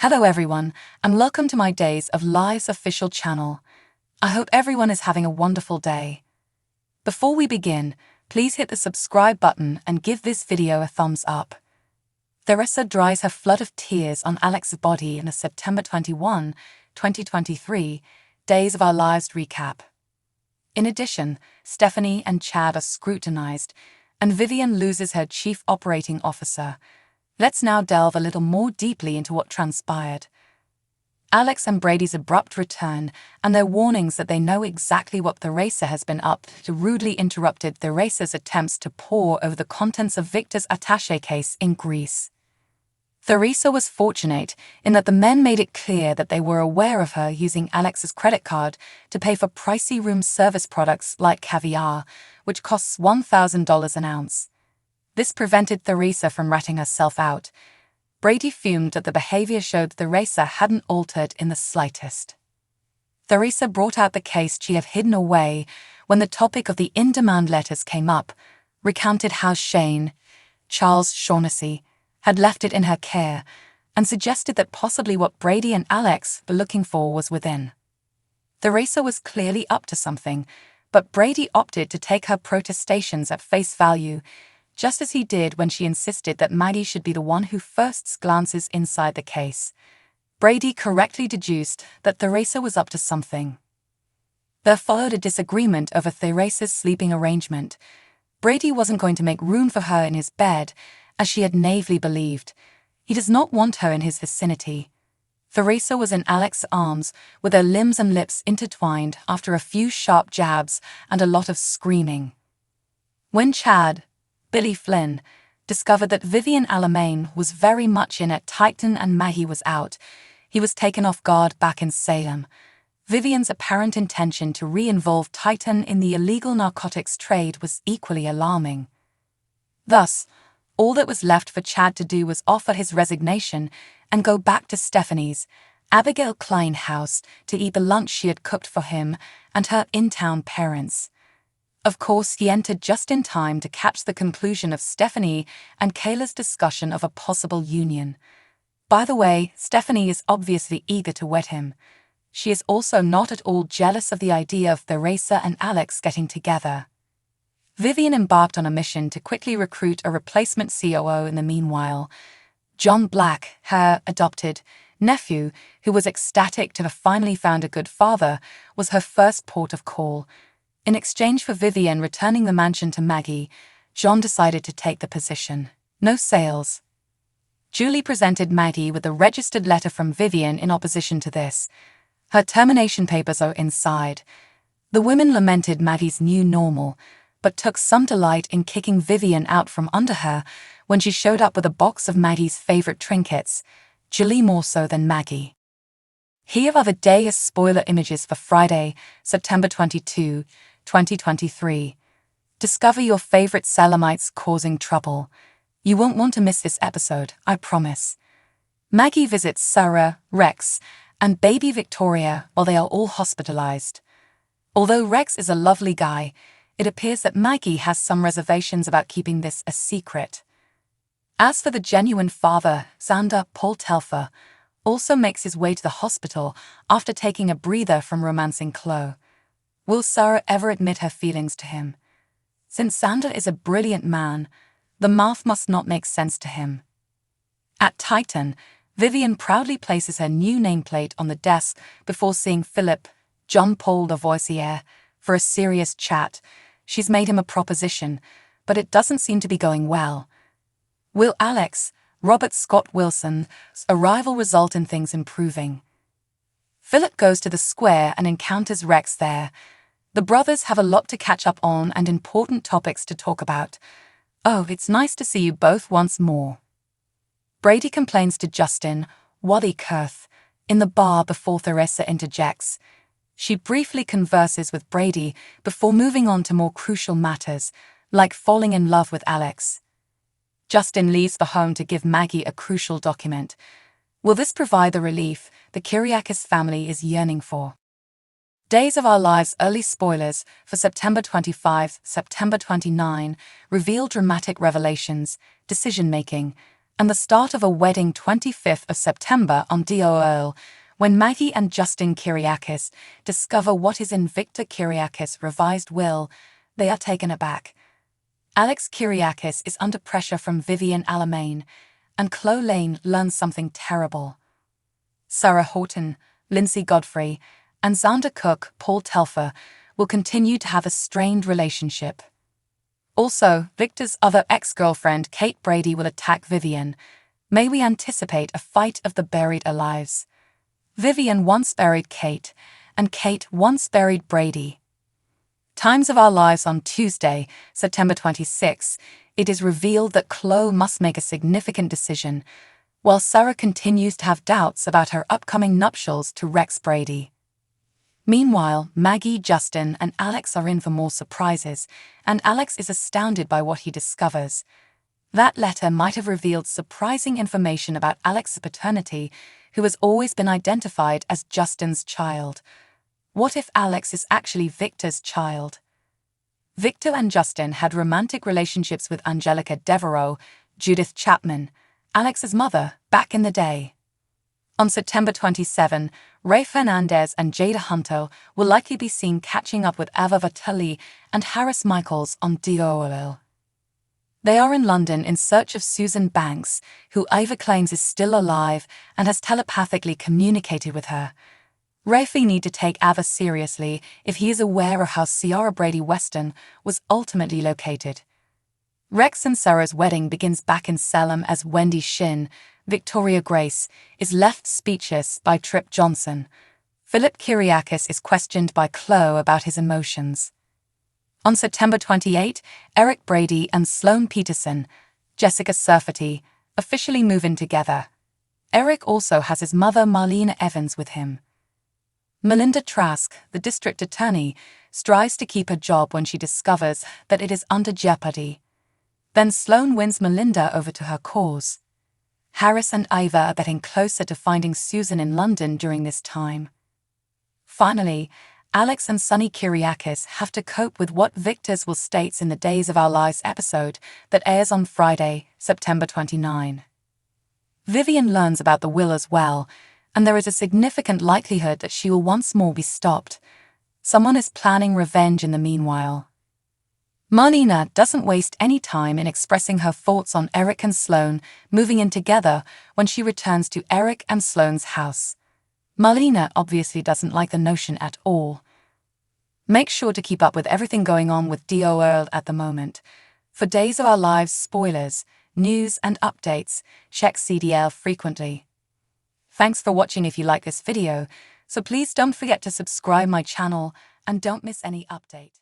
Hello everyone, and welcome to my Days of Lives official channel. I hope everyone is having a wonderful day. Before we begin, please hit the subscribe button and give this video a thumbs up. Theresa dries her flood of tears on Alex's body in a September 21, 2023, Days of Our Lives recap. In addition, Stephanie and Chad are scrutinized, and Vivian loses her chief operating officer. Let's now delve a little more deeply into what transpired. Alex and Brady's abrupt return and their warnings that they know exactly what Theresa has been up to rudely interrupted Theresa's attempts to pore over the contents of Victor's attaché case in Greece. Theresa was fortunate in that the men made it clear that they were aware of her using Alex's credit card to pay for pricey room service products like caviar, which costs $1,000 an ounce. This prevented Theresa from ratting herself out. Brady fumed that the behavior showed Theresa hadn't altered in the slightest. Theresa brought out the case she had hidden away when the topic of the in-demand letters came up, recounted how Shane, Charles Shaughnessy, had left it in her care, and suggested that possibly what Brady and Alex were looking for was within. Theresa was clearly up to something, but Brady opted to take her protestations at face value, just as he did when she insisted that Maggie should be the one who first glances inside the case. Brady correctly deduced that Theresa was up to something. There followed a disagreement over Theresa's sleeping arrangement. Brady wasn't going to make room for her in his bed, as she had naively believed. He does not want her in his vicinity. Theresa was in Alex's arms, with her limbs and lips intertwined after a few sharp jabs and a lot of screaming. When Chad, Billy Flynn, discovered that Vivian Alamain was very much in at Titan and Maggie was out, he was taken off guard back in Salem. Vivian's apparent intention to re-involve Titan in the illegal narcotics trade was equally alarming. Thus, all that was left for Chad to do was offer his resignation and go back to Stephanie's, Abigail Klein house, to eat the lunch she had cooked for him and her in-town parents. Of course, he entered just in time to catch the conclusion of Stephanie and Kayla's discussion of a possible union. By the way, Stephanie is obviously eager to wed him. She is also not at all jealous of the idea of Theresa and Alex getting together. Vivian embarked on a mission to quickly recruit a replacement COO in the meanwhile. John Black, her adopted nephew, who was ecstatic to have finally found a good father, was her first port of call. In exchange for Vivian returning the mansion to Maggie, John decided to take the position. No sales. Julie presented Maggie with a registered letter from Vivian in opposition to this. Her termination papers are inside. The women lamented Maggie's new normal, but took some delight in kicking Vivian out from under her when she showed up with a box of Maggie's favorite trinkets, Julie more so than Maggie. Here are the day's spoiler images for Friday, September 22, 2023. Discover your favorite Salamites causing trouble. You won't want to miss this episode, I promise. Maggie visits Sarah, Rex, and baby Victoria while they are all hospitalized. Although Rex is a lovely guy, it appears that Maggie has some reservations about keeping this a secret. As for the genuine father, Xander Paul Telfer also makes his way to the hospital after taking a breather from romancing Chloe. Will Sarah ever admit her feelings to him? Since Xander is a brilliant man, the math must not make sense to him. At Titan, Vivian proudly places her new nameplate on the desk before seeing Philip, John Paul Lavoisier, for a serious chat. She's made him a proposition, but it doesn't seem to be going well. Will Alex, Robert Scott Wilson's arrival result in things improving? Philip goes to the square and encounters Rex there. The brothers have a lot to catch up on and important topics to talk about. Oh, it's nice to see you both once more. Brady complains to Justin, Wally Kurth, in the bar before Theresa interjects. She briefly converses with Brady before moving on to more crucial matters, like falling in love with Alex. Justin leaves the home to give Maggie a crucial document. Will this provide the relief the Kyriakis family is yearning for? Days of Our Lives early spoilers for September 25, September 29 reveal dramatic revelations, decision-making, and the start of a wedding 25th of September on DOL, when Maggie and Justin Kyriakis discover what is in Victor Kyriakis' revised will, they are taken aback. Alex Kyriakis is under pressure from Vivian Alamain, and Chloe Lane learns something terrible. Sarah Horton, Lindsay Godfrey, and Xander Cook, Paul Telfer, will continue to have a strained relationship. Also, Victor's other ex-girlfriend, Kate Brady, will attack Vivian. May we anticipate a fight of the buried alives? Vivian once buried Kate, and Kate once buried Brady. Times of Our Lives on Tuesday, September 26, it is revealed that Chloe must make a significant decision, while Sarah continues to have doubts about her upcoming nuptials to Rex Brady. Meanwhile, Maggie, Justin, and Alex are in for more surprises, and Alex is astounded by what he discovers. That letter might have revealed surprising information about Alex's paternity, who has always been identified as Justin's child. What if Alex is actually Victor's child? Victor and Justin had romantic relationships with Angelica Devereaux, Judith Chapman, Alex's mother, back in the day. On September 27, Ray Fernandez and Jada Hunter will likely be seen catching up with Ava Vitali and Harris Michaels on DOL. They are in London in search of Susan Banks, who Ava claims is still alive and has telepathically communicated with her. Rafe need to take Ava seriously if he is aware of how Ciara Brady Weston was ultimately located. Rex and Sarah's wedding begins back in Salem as Wendy Shin, Victoria Grace, is left speechless by Trip Johnson. Philip Kyriakis is questioned by Chloe about his emotions. On September 28, Eric Brady and Sloane Peterson, Jessica Surfety, officially move in together. Eric also has his mother Marlena Evans with him. Melinda Trask, the district attorney, strives to keep her job when she discovers that it is under jeopardy. Then Sloane wins Melinda over to her cause. Harris and Ava are getting closer to finding Susan in London during this time. Finally, Alex and Sonny Kyriakis have to cope with what Victor's will states in the Days of Our Lives episode that airs on Friday, September 29. Vivian learns about the will as well, and there is a significant likelihood that she will once more be stopped. Someone is planning revenge in the meanwhile. Marlena doesn't waste any time in expressing her thoughts on Eric and Sloane moving in together when she returns to Eric and Sloane's house. Marlena obviously doesn't like the notion at all. Make sure to keep up with everything going on with DOL at the moment. For Days of Our Lives spoilers, news and updates, check CDL frequently. Thanks for watching. If you like this video, so please don't forget to subscribe my channel and don't miss any update.